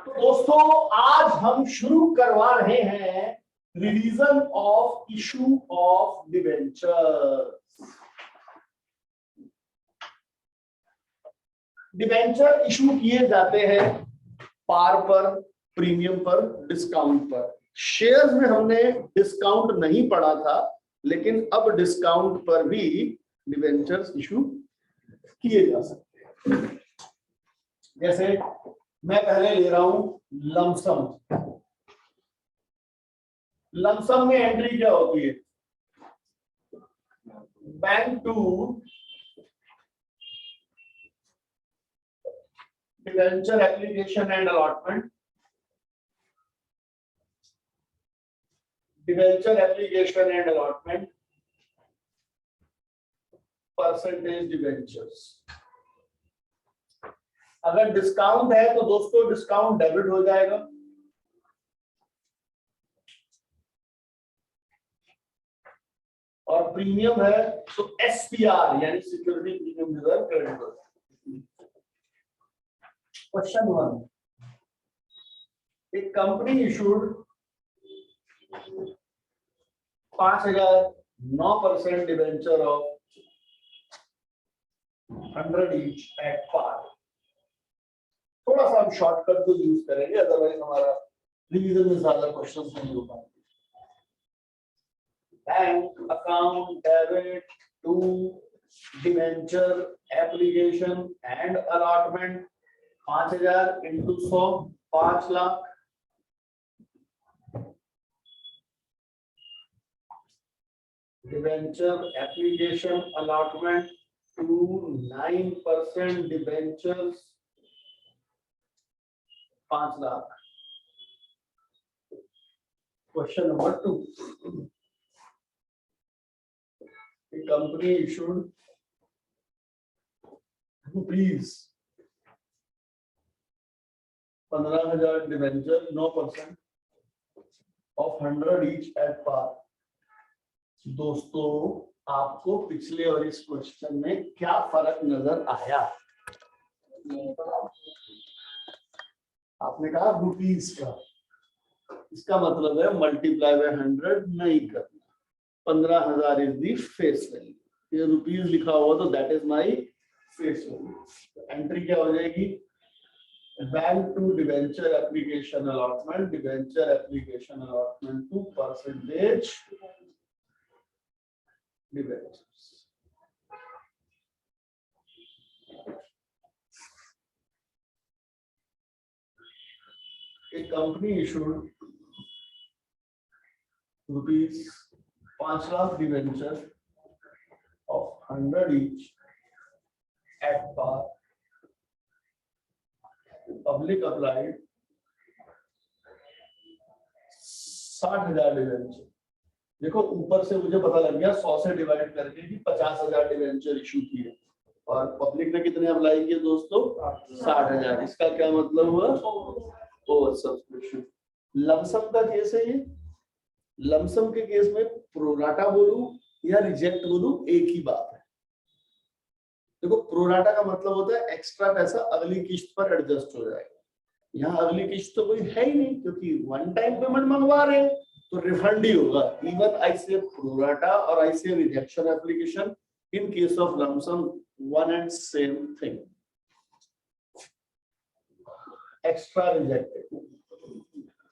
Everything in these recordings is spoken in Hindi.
तो दोस्तों आज हम शुरू करवा रहे हैं revision of issue of debenture. Debenture issue किए जाते हैं पार पर, प्रीमियम पर, डिस्काउंट पर। शेयर्स में हमने डिस्काउंट नहीं पढ़ा था, लेकिन अब डिस्काउंट पर भी डिबेंचर्स इशू किए जा सकते हैं। जैसे मैं पहले ले रहा हूं लमसम। लमसम में एंट्री क्या होती है? Bank to debenture application and allotment, debenture application and allotment, percentage debentures. अगर डिस्काउंट है तो दोस्तों डिस्काउंट डेबिट हो जाएगा, और प्रीमियम है तो एसपीआर यानी सिक्योरिटी प्रीमियम रिजर्व क्रेडिट हो जाएगा। क्वेश्चन 1, एक company issued 5,000 9% debenture of 100 each at par. थोड़ा सा हम शॉर्टकट को यूज करेंगे, अदरवाइज हमारा रिवीजन में ज्यादा क्वेश्चंस नहीं हो पाएंगे। Bank account debit to debenture application and allotment 5,000 into 100 5 lakh. Debenture application allotment to 9% debentures 5 lakh. Question number 2, company issued rupees 15,000 debenture 9% of 100 each at par. दोस्तों आपको पिछले और इस क्वेश्चन में क्या फर्क नजर आया? आपने कहा रुपीस का, इसका मतलब है मल्टीप्लाई बाय 100 नहीं करना। 15,000 इज दी फेस वैल्यू, ये रुपीस लिखा हुआ तो that is my face value. Entry क्या हो जाएगी? Bank to debenture application allotment, debenture application allotment to percentage debentures. एक company issued rupees 5 lakh debenture of 100 each at par. Public applied 60,000 debenture. देखो ऊपर से मुझे पता लग गया 100 से डिवाइड करके कि 50,000 डिबेंचर इशू किए, और पब्लिक ने कितने अप्लाई किए दोस्तों? 60,000। इसका क्या मतलब हुआ? Over subscription. लमसम का केस है ये। लमसम के केस में प्रोराटा बोलूं या रिजेक्ट बोलूं एक ही बात है। देखो प्रोराटा का मतलब होता है एक्स्ट्रा पैसा अगली किस्त पर एडजस्ट हो जाएगा। यहाँ अगली किस्त तो कोई है ही नहीं, क्योंकि वन टाइम पेमेंट मंगवा रहे हैं तो रिफंड ही होगा। इवन आई से प्रोराटा और आई से rejection application, in case of lump sum one and same thing. Extra rejected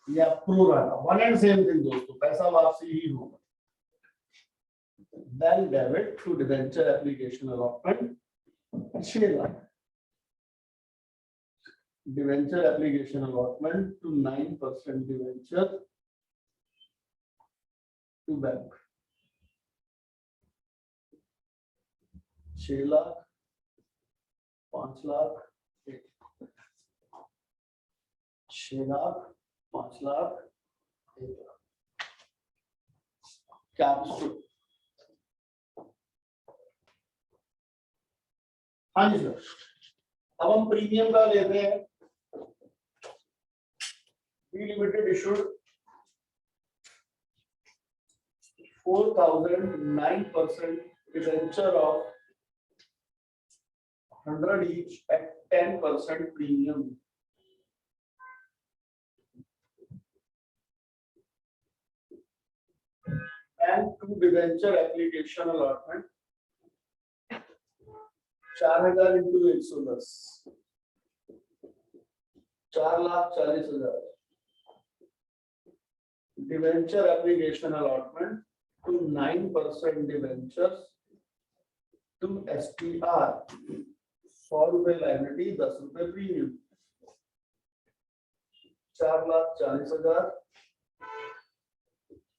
या pro rata one and same thing दोस्तों, पैसा वापसी ही होगा। Bank debit to debenture application allotment 6 lakh. Debenture application allotment to 9% debenture to bank 6 lakh 5 lakh 6 lakh 5 lakh 1 lakh. Capsule. हाँ जी सर, अब हम प्रीमियम का लेते हैं। Limited issued 4,000 9% debenture of 100 each at 10% premium bank to debenture application allotment 4000 into 110 4,40,000 debenture application allotment to 9% debentures to SPR 100 रुपए लाइबिलिटी 10 रुपए premium 4,40,000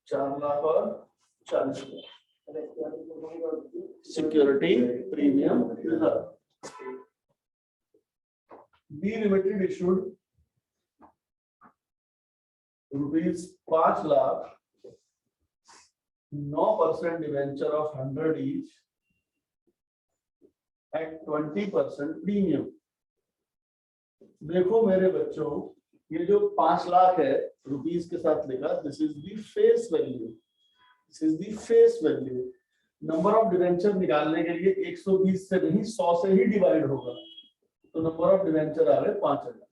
4,40,000 security premium reserve B limited issued rupees 5 lakh 9% debenture of 100 each at 20% premium. देखो मेरे बच्चों, ये जो 5 लाख है रुपीस के साथ लिखा, this is the face value, this is the face value. Number of debenture निकालने के लिए 120 से नहीं 100 से ही डिवाइड होगा, तो नंबर ऑफ डिवेंचर आ गए 5000।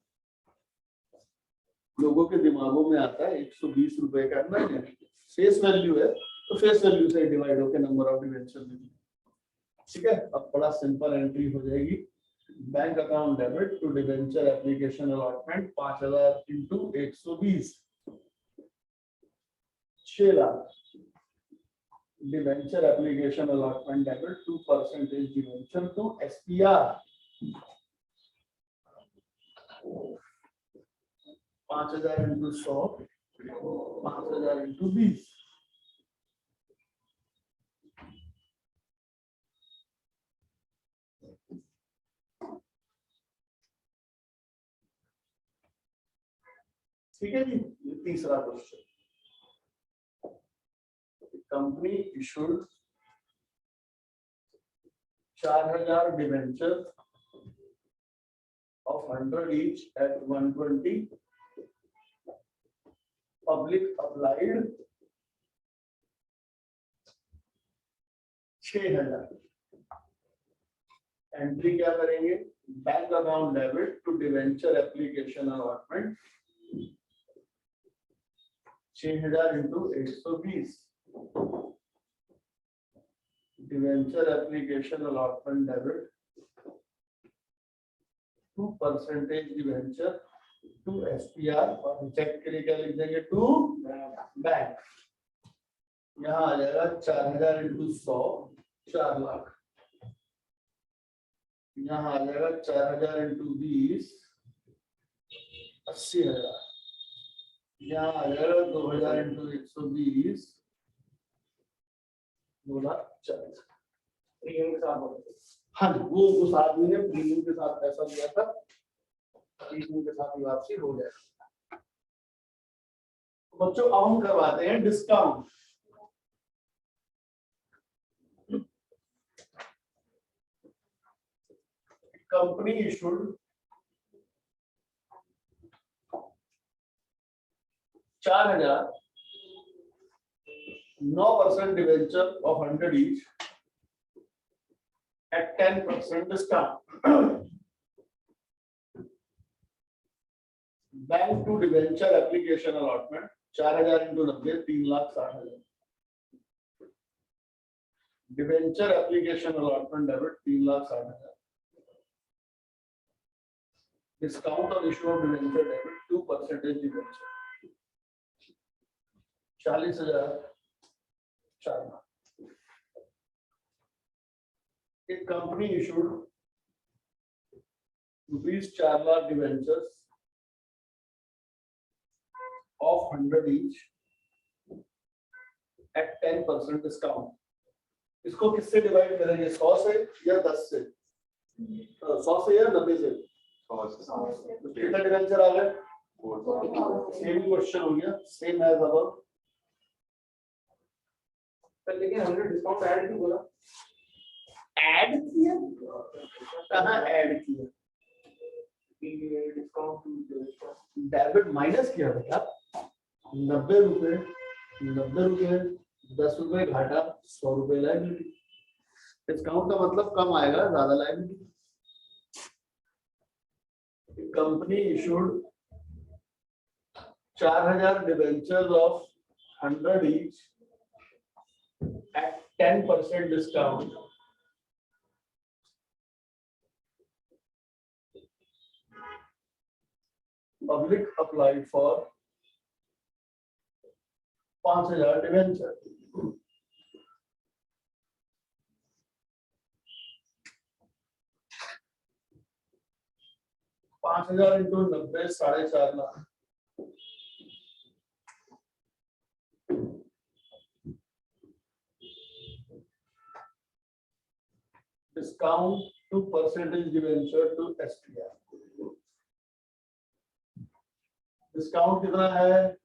लोगों के दिमागों में आता है 120 रुपए का नहीं, फेस वैल्यू है तो फेस वैल्यू से डिवाइड होकर नंबर ऑफ डिवेंचर निकले। ठीक है, अब बड़ा सिंपल एंट्री हो जाएगी। Bank account debit to debenture application allotment 5000 into 120 6 lakh debenture application allotment debit 2% debenture to SPR 5000 into 100 5000 into 20 ठीक है जी। तीसरा question, company issued 4000 debenture of 100 each at 120 public applied 6000। Entry क्या करेंगे, bank account debit to debenture application allotment 6000 into 120 debenture application allotment debit 2% debenture to SPR और रिजेक्ट के लिए क्या लिख देंगे, टू बैंक। यहाँ आ जाएगा 4000 इंटू 100 4 लाख, यहाँ आ जाएगा 4000 इंटू 20 80,000, यहाँ आ जाएगा 2000 इंटू 120 2,40,000। प्रीमियम के साथ, हाँ जी, वो उस आदमी ने प्रीमियम के साथ पैसा दिया था, प्रीमियम के साथ ही वापसी हो जाएगा। बच्चों अब हम करवाते हैं discount. Company issued 4000 9% debenture of 100 each at 10% discount. Bank to debenture application allotment 4000 into 90 3,60,000 debenture application allotment debit 3,60,000 discount on issue of debenture debit 2% debenture 40,000 4 lakh. एक company issued rupees 4 lakh debentures of 100 each at 10% discount. इसको किससे डिवाइड करेंगे, 100 से या 10 से? 100 से या 90 से? 100 से। कितना डिवेंचर आ गए? सेम क्वेश्चन हो गया, सेम एज अबव। पर लेकिन हमने डिस्काउंट ऐड क्यों बोला? ऐड किया? कहाँ ऐड किया? डिस्काउंट डेबिट माइनस किया बेटा, 90 रुपए 10 रुपए घाटा 100 रुपए लायबिलिटी। डिस्काउंट का मतलब कम आएगा, ज्यादा liability. Company issued 4000 debentures of 100 each at 10% discount, public applied for 5,000 debenture. पांच हजार into 90 4.5 lakh. Discount to percentage debenture to SPR. Discount कितना है?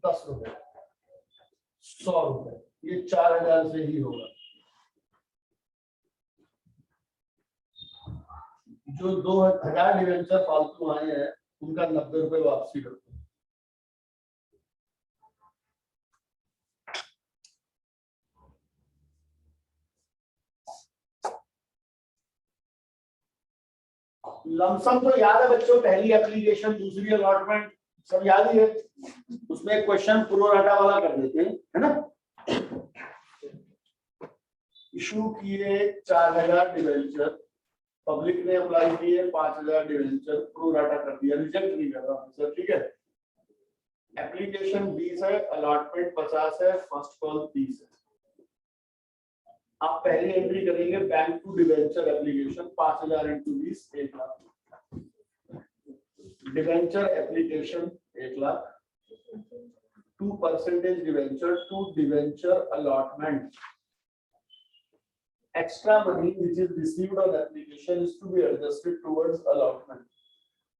10 रुपए, 100 रुपए। ये 4,000 से ही होगा। जो 2,000 डिवेंचर फालतू आए हैं उनका 90 रुपए वापसी करते हैं। लमसम तो याद है बच्चों, पहली एप्लीकेशन, दूसरी अलॉटमेंट सब याद ही है। उसमें एक क्वेश्चन प्रोराटा वाला कर देते हैं, है ना। इशू किए 4,000 डिवेंचर, पब्लिक ने अप्लाई किए 5,000 डिवेंचर, प्रोराटा कर दिया, रिजेक्ट नहीं कर रहा सर, ठीक है। एप्लीकेशन 20 है, अलॉटमेंट 50 है, फर्स्ट कॉल 30 है। आप पहली एंट्री करेंगे bank to debenture application 5,000 into 20 1 lakh. Debenture application 1 lakh to percentage debenture to debenture allotment. Extra money which is received on application is to be adjusted towards allotment.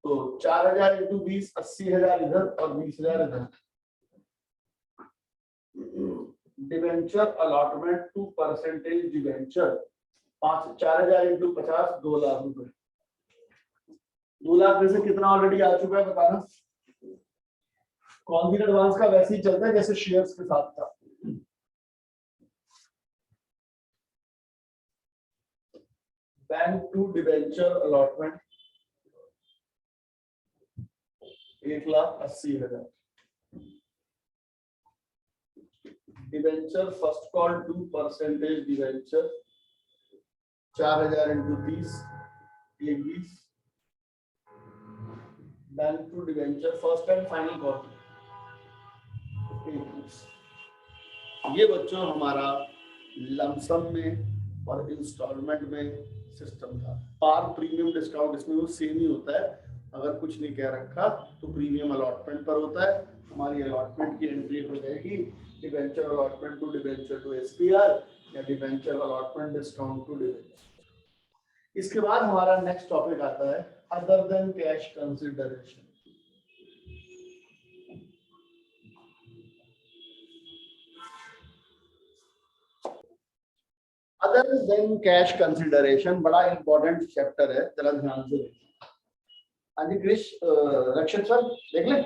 तो 4,000 इंटू 20 80,000 इधर और 20,000 इधर। Debenture allotment to percentage debenture 4,000 into 50 2 lakh रुपए। 2 लाख में से कितना ऑलरेडी आ चुका है बताना। कौन सी एडवांस का वैसे ही चलता है जैसे शेयर्स के साथ था। Bank to debenture allotment 1,80,000। Debenture first call to percentage debenture 4,000 into 30 21। Bank to debenture first and final call 21। ये बच्चों हमारा लमसम में और इंस्टॉलमेंट में सिस्टम था। पार प्रीमियम डिस्काउंट इसमें वो सेम ही होता है। अगर कुछ नहीं कह रखा तो प्रीमियम अलॉटमेंट पर होता है। हमारी अलॉटमेंट की एंट्री हो जाएगी debenture allotment to debenture to SPR या debenture allotment discount to debenture. इसके बाद हमारा नेक्स्ट टॉपिक आता है other than cash consideration. Other than cash consideration बड़ा इंपॉर्टेंट चैप्टर है, जरा ध्यान से देखिए। हाँ जी कृष रक्षित सर देख ले।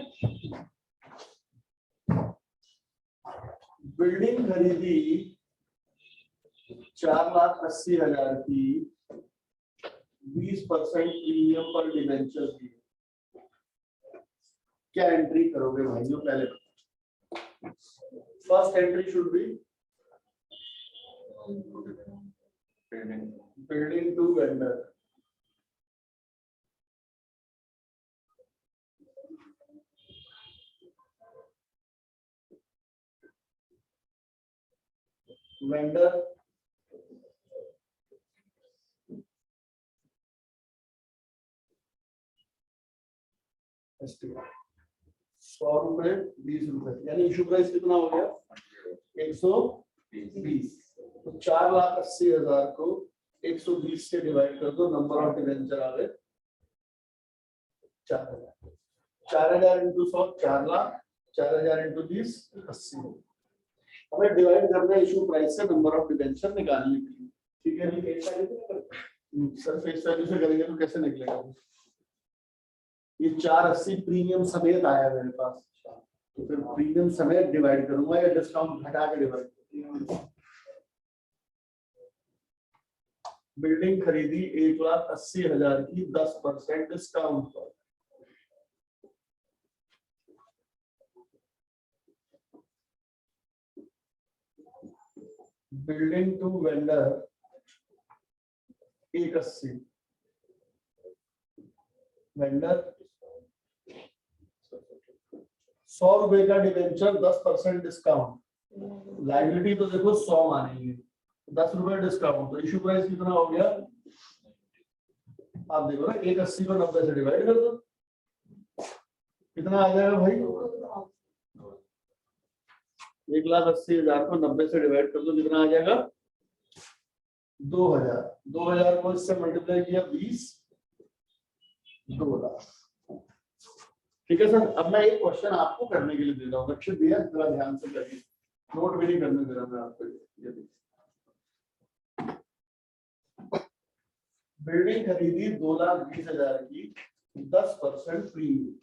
बिल्डिंग खरीदी 4,80,000 की 20% प्रीमियम पर डिवेंचर की। क्या एंट्री करोगे भाइयों? पहले first entry should be building to vendor. Vendor 100 रुपए 20 रुपए, यानी इशू प्राइस कितना हो गया? 120। तो 4,80,000 को 120 से डिवाइड कर दो, नंबर ऑफ डिवेंचर आ गए 4,000। 4,000 इंटू 100 4 लाख, 4,000 इंटू 20 80। हमें डिवाइड करना है इशू प्राइस से नंबर ऑफ डिवेंचर निकालने के लिए, ठीक है। सर फेस वैल्यू से करेंगे तो कैसे निकलेगा? ये 480 प्रीमियम समेत आया मेरे पास, तो फिर प्रीमियम समेत डिवाइड करूंगा या डिस्काउंट घटा के डिवाइड करूंगा। बिल्डिंग खरीदी 1,80,000 की 10% डिस्काउंट पर। बिल्डिंग टू वेंडर 180, वेंडर 100 रुपए का डिवेंचर 10% डिस्काउंट, लाइबिलिटी तो देखो 100 मानेंगे, 10 रुपए डिस्काउंट, तो इशू प्राइस कितना हो गया? आप देखो ना 180 को 90 से डिवाइड कर दो, कितना आ जाएगा भाई? 1,80,000 को 90 से डिवाइड कर दो, कितना आ जाएगा? 2000। 2000 को इससे मल्टीप्लाई किया 20, 2 लाख। ठीक है सर। अब मैं एक क्वेश्चन आपको करने के लिए दे रहा हूँ, लक्ष्य दिया, जरा ध्यान से करिए, नोट भी नहीं करने दे रहा मैं आपको। बिल्डिंग खरीदी 2,20,000 की, 10% प्रीमियम,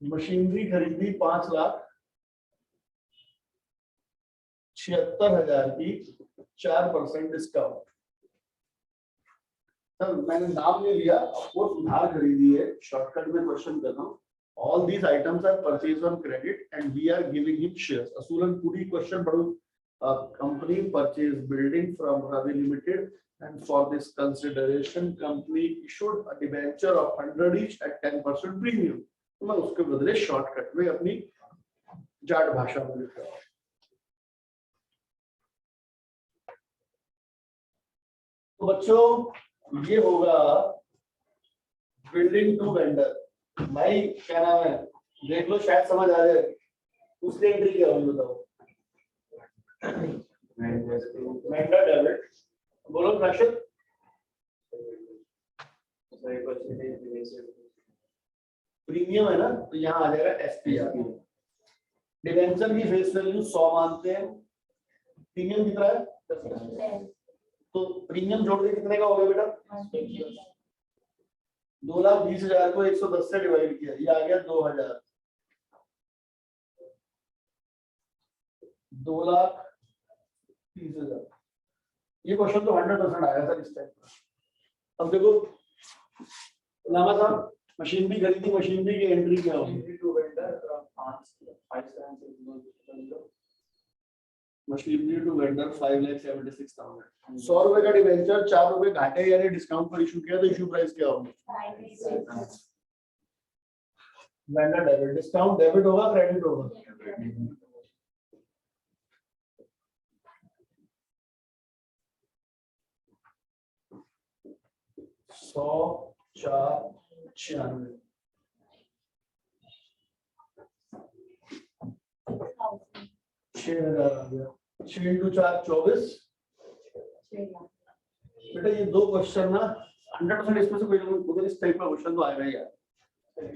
मशीनरी खरीदी 5,76,000 की, 4% डिस्काउंट। सर मैंने नाम नहीं लिया, आपको उधार खरीदी है, शॉर्टकट में क्वेश्चन कर रहा हूँ। All these items are purchased on credit and we are giving him shares. असूलन पूरी क्वेश्चन पढ़ो। Company purchased building from Ravi Limited and for this consideration company issued a debenture of 100 each at 10% premium. तो मैं उसके बदले शॉर्टकट में अपनी जाट भाषा में लिख रहा हूँ। तो बच्चों ये होगा बिल्डिंग टू वेंडर। भाई क्या नाम है, देख लो शायद समझ आ जाए। उसकी एंट्री क्या होगी बताओ? वेंडर डेबिट, बोलो रक्षित। प्रीमियम है ना, तो यहाँ आ जाएगा एसपीआर। डिवेंचर की फेस वैल्यू 100 मानते हैं, प्रीमियम कितना है? तो प्रीमियम जोड़ के कितने का हो गया बेटा? 2,20,000 को 110 से डिवाइड किया, ये आ गया 2,000। 2,30,000। ये क्वेश्चन तो 100% आया सर इस टाइप का। अब देखो लामा साहब, मशीनरी खरीदी, मशीनरी की एंट्री क्या होगी? Machinery to vendor 5,76,000। 100 रुपए का डिवेंचर 4 रुपए घाटे यानी डिस्काउंट पर इशू किया, तो इशू प्राइस क्या होगी? Vendor debit. डिस्काउंट डेबिट होगा क्रेडिट होगा? 100 4 96, 6,000 आ गया। 6 × 4 24। बेटा ये दो क्वेश्चन ना 100% इसमें से कोई इस टाइप का क्वेश्चन तो आएगा ही यार।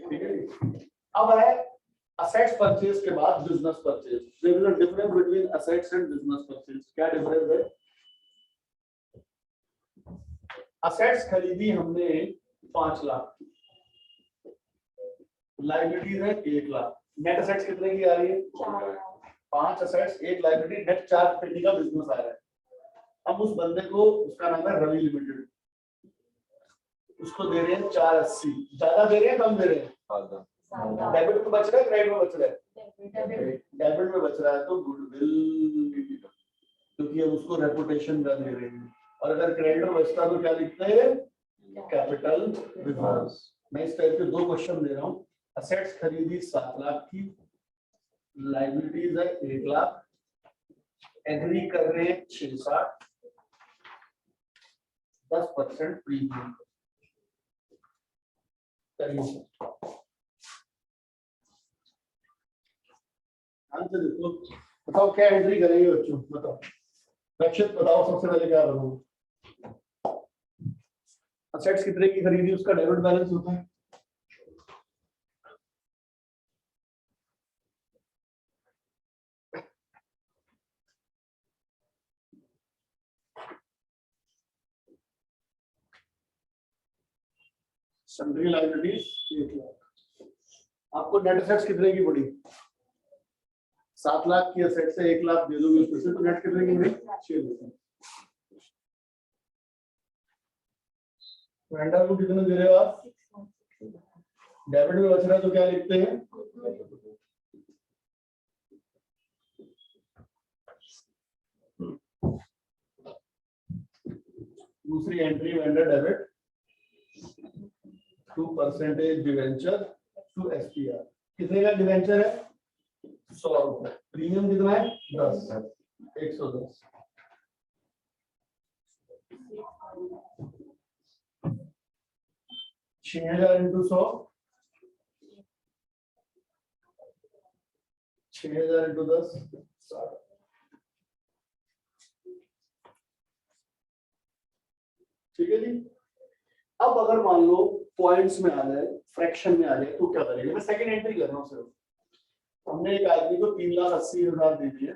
ठीक है। अब है असेट्स परचेज के बाद business purchase. There is a difference between assets and business purchase. क्या डिफरेंस है? असेट्स खरीदी हमने 5 लाख, लायबिलिटीज है 1 लाख, नेट असेट्स कितने की आ रही है? 5 असेट्स 1 लायबिलिटी, नेट 4 पेटी का बिजनेस आ रहा है। अब उस बंदे को, उसका नाम है रवि लिमिटेड, उसको दे रहे हैं 480। ज्यादा दे रहे हैं कम दे रहे हैं? डेबिट में बच रहा है क्रेडिट में बच रहा है? डेबिट में बच रहा है, तो गुडविल, क्योंकि हम उसको रेपुटेशन का दे रहे हैं। और अगर क्रेडिट बचता तो क्या लिखते हैं? Capital reserves. मैं इस टाइप के दो क्वेश्चन दे रहा हूँ। असेट्स खरीदी 7 लाख की, लायबिलिटीज है 1 लाख, एग्री कर रहे हैं 660, 10% प्रीमियम। आंसर देखो, बताओ क्या एंट्री करेंगे बच्चों? बताओ रक्षित, बताओ सबसे पहले क्या करूँ? असेट्स कितने की खरीदी, उसका डेबिट बैलेंस होता है। Sundry liabilities 1 lakh. आपको नेट असेट्स कितने की पड़ी? 7 लाख की असेट से 1 लाख दे दोगे उसमें से, तो नेट कितने की पड़ी? 6 लाख। वेंडर को कितने दे रहे हो आप? डेबिट में बच रहा है तो क्या लिखते हैं, दूसरी entry vendor debit to percentage debenture to SPR. कितने का डिवेंचर है, 100 रुपए, प्रीमियम कितना है 10, 110। छह हजार इंटू 100, 6000 इंटू 10, 60। ठीक है जी। अब अगर मान लो पॉइंट्स में आ जाए, फ्रैक्शन में आ जाए तो क्या करेंगे, मैं सेकंड एंट्री कर रहा हूँ सिर्फ। हमने एक आदमी को 3,80,000 दे दिए,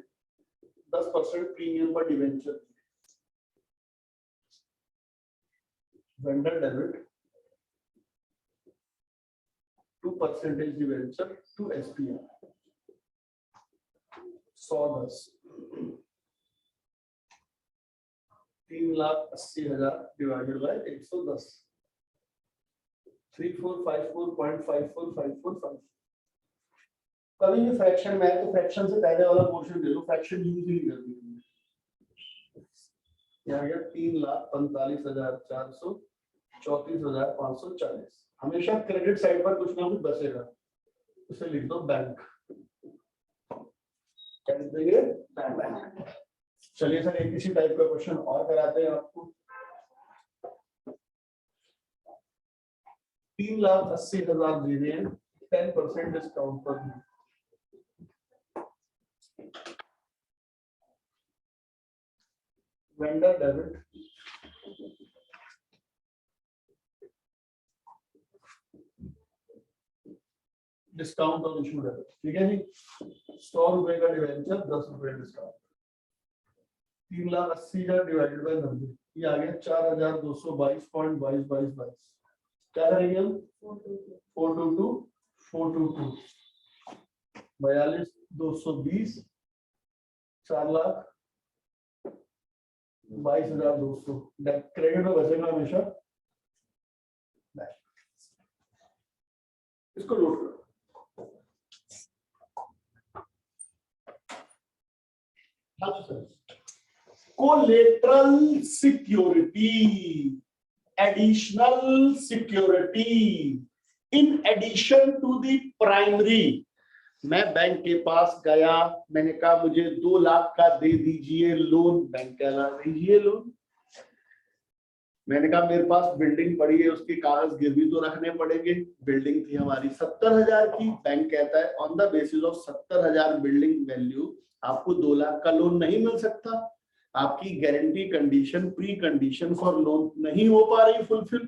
10% प्रीमियम पर debenture, vendor debit to percentage debenture to SPR 110, 3,80,000 divided by 110, 3454.5454। कभी भी फ्रैक्शन में है तो फ्रैक्शन से पहले वाला पोर्शन दे दो, फ्रैक्शन यूज ही नहीं करती। यहाँ गया 3,45,400, 34,540। हमेशा क्रेडिट साइड पर कुछ ना कुछ बचेगा, उसे लिख दो बैंक। क्या लिख देंगे, बैंक। चलिए सर एक इसी टाइप का क्वेश्चन और कराते हैं आपको। 3,80,000 दे रहे हैं 10% डिस्काउंट पर। Vendor debit discount on issue debit, ठीक है जी। 100 रुपए का डिवेंचर, 10 रुपए डिस्काउंट, 3,80,000 डिवाइडेड बाय 90, ये आ गया 4,222.2222। क्या करेंगे हम, 422 422 42,220, 4,22,200। क्रेडिट में बचेगा हमेशा, इसको नोट करो। Collateral security, additional security in addition to the primary. मैं बैंक के पास गया, मैंने कहा मुझे 2 लाख का दे दीजिए लोन, बैंक कह रहा दीजिए लोन। मैंने कहा मेरे पास बिल्डिंग पड़ी है, उसके कागज गिरवी तो रखने पड़ेंगे। बिल्डिंग थी हमारी 70,000 की, बैंक कहता है on the basis of 70,000 building value आपको 2 लाख का लोन नहीं मिल सकता, आपकी guarantee condition, pre condition for loan नहीं हो पा रही फुलफिल।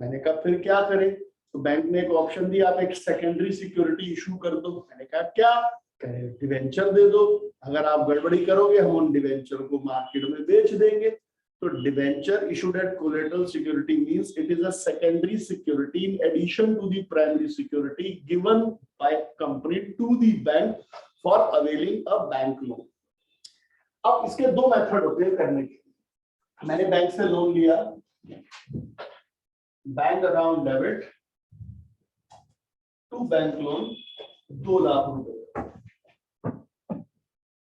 मैंने कहा फिर क्या करें, तो बैंक ने एक ऑप्शन दिया, आप एक सेकेंडरी सिक्योरिटी इशू कर दो। मैंने कहा क्या, कहे डिवेंचर दे दो, अगर आप गड़बड़ी करोगे हम उन डिवेंचर को मार्केट में बेच देंगे। तो debenture issued at collateral security means it is a secondary security in addition to the primary security given by company to the bank for availing a bank loan. अब इसके 2 मेथड होते हैं करने के। मैंने बैंक से लोन लिया, bank account debit to bank loan 2 lakh रुपए,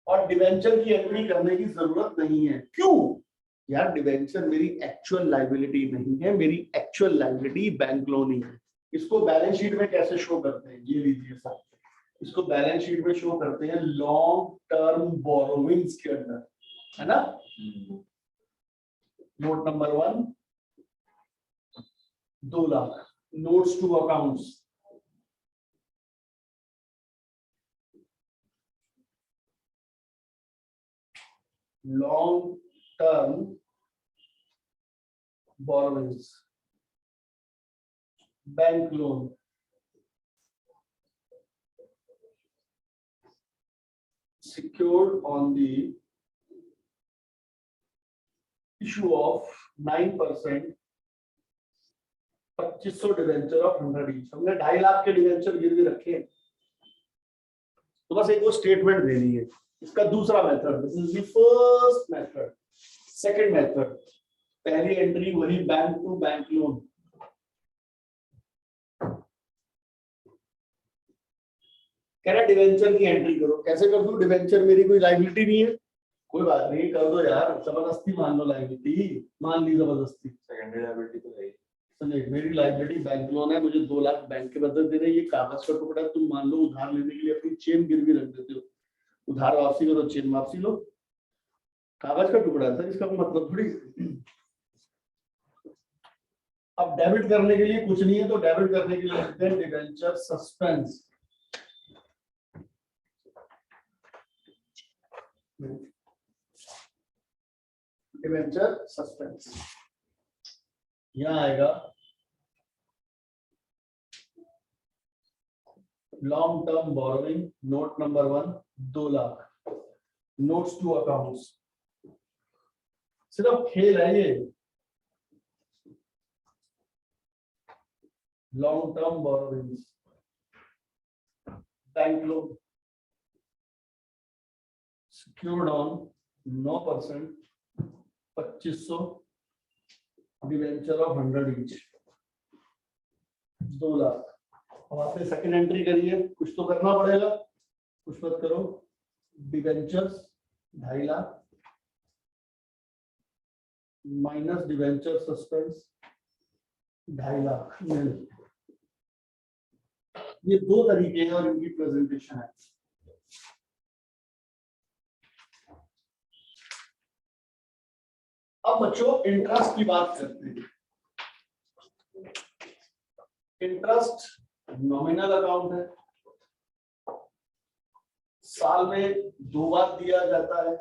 और डिवेंचर की एंट्री करने की जरूरत नहीं है। क्यों यार, डिवेंचर मेरी एक्चुअल लायबिलिटी नहीं है, मेरी एक्चुअल लायबिलिटी बैंक लोन ही है। इसको बैलेंस शीट में कैसे शो करते हैं, ये लीजिए सर, इसको बैलेंस शीट में शो करते हैं लॉन्ग टर्म बोरोविंग्स के अंदर, है ना। Note number 1 2 lakh, notes to accounts, long term borrowings, bank loan, secured on the issue of 9%, 2500 debenture of 100 each. हमने 2.5 लाख के डिवेंचर गिरवी रखे हैं, तो बस एक वो स्टेटमेंट देनी है। इसका दूसरा method, this is the first method. Second method, पहली एंट्री वही बैंक टू बैंक लोन, कह रहा डिवेंचर की एंट्री करो। कैसे कर दूं? डिवेंचर मेरी कोई लायबिलिटी नहीं है, कोई बात नहीं कर दो यार, जबरदस्ती मान लो, लायबिलिटी मान ली जबरदस्ती। सेकेंडरी लायबिलिटी तो है ही। समझे? मेरी लायबिलिटी बैंक लोन है, मुझे 2 लाख बैंक के बदले दे रहे, ये कागज का टुकड़ा है। तुम मान लो उधार लेने के लिए अपनी चेन गिरवी रख देते हो, उधार वापसी करो, चेन वापसी लो, कागज का टुकड़ा है सर, इसका कोई मतलब थोड़ी। अब डेबिट करने के लिए कुछ नहीं है, तो डेबिट करने के लिए लिखते हैं डिबेंचर सस्पेंस। डिबेंचर सस्पेंस यहां आएगा। Long term borrowing, note number 1 2 lakh, notes to accounts. सिर्फ खेल है ये। Long term borrowing, bank loan secured on 9%, 2500, debenture of 100 each, 2 lakh. अब आपने सेकंड एंट्री करी है, कुछ तो करना पड़ेगा, कुछ मत करो। Debentures 2.5 lakh minus debenture suspense 2.5 lakh. ये 2 तरीके हैं और इनकी प्रेजेंटेशन है। अब बच्चों इंटरेस्ट की बात करते हैं। इंटरेस्ट नॉमिनल अकाउंट है, साल में 2 बार दिया जाता है।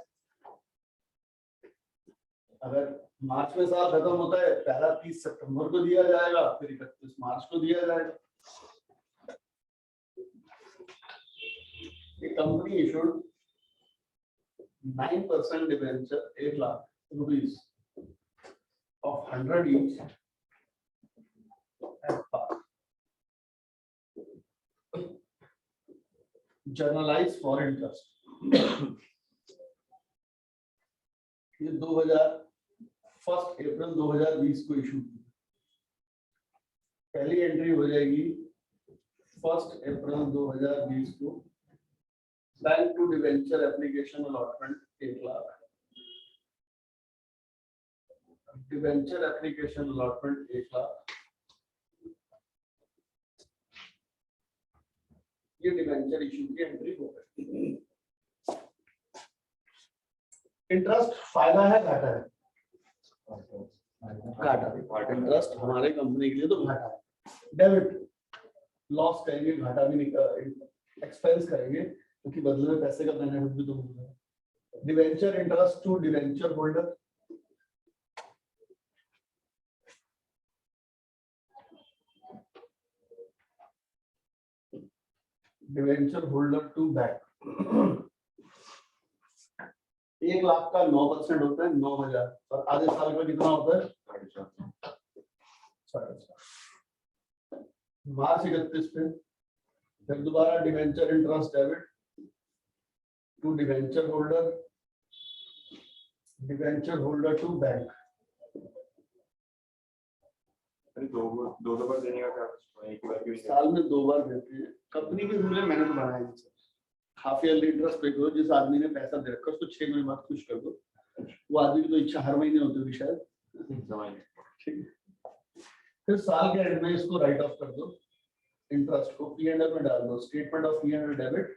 अगर मार्च में साल खत्म होता है, पहला 30 सितंबर को दिया जाएगा, फिर 31 मार्च को दिया जाएगा। ये company issued 9% debenture 8 lakh rupees of 100 each at par. Journalize for interest. ये 1 अप्रैल 2020 को इशू की। पहली एंट्री हो जाएगी 1 अप्रैल 2020 को। Bank to debenture application allotment 1 lakh, debenture application allotment 1 lakh. ये डिवेंचर इशू की एंट्री हो गई। इंटरेस्ट फायदा है घाटा है? घाटा। इंटरेस्ट हमारे कंपनी के लिए तो घाटा है। डेबिट लॉस करेंगे, घाटा भी नहीं, एक्सपेंस करेंगे, क्योंकि बदले में पैसे का बेनिफिट भी तो मिल रहा है। Debenture interest to debenture holder, debenture holder to bank. 1 lakh का 9% होता है 9,000, और आधे साल का कितना होता है? 4.5। मार्च 31 पे फिर दोबारा debenture interest debit to debenture holder to bank. दो बार देने का क्या? एक बार क्यों? साल में 2 बार देते हैं, कंपनी के रूल है, मैंने तो बनाया है। हाफ ईयरली इंटरेस्ट पे करो, जिस आदमी ने पैसा दे रखा है उसको 6 महीने बाद खुश कर दो। वो आदमी की तो इच्छा हर महीने होती होगी शायद, ठीक है। फिर साल के एंड में इसको राइट ऑफ कर दो, इंटरेस्ट को P&L में डाल दो, statement of P&L debit.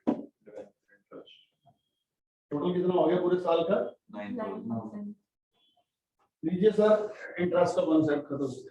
Total कितना हो गया पूरे साल का? 9,000। लीजिए सर, इंटरेस्ट का कॉन्सेप्ट खत्म हो गया।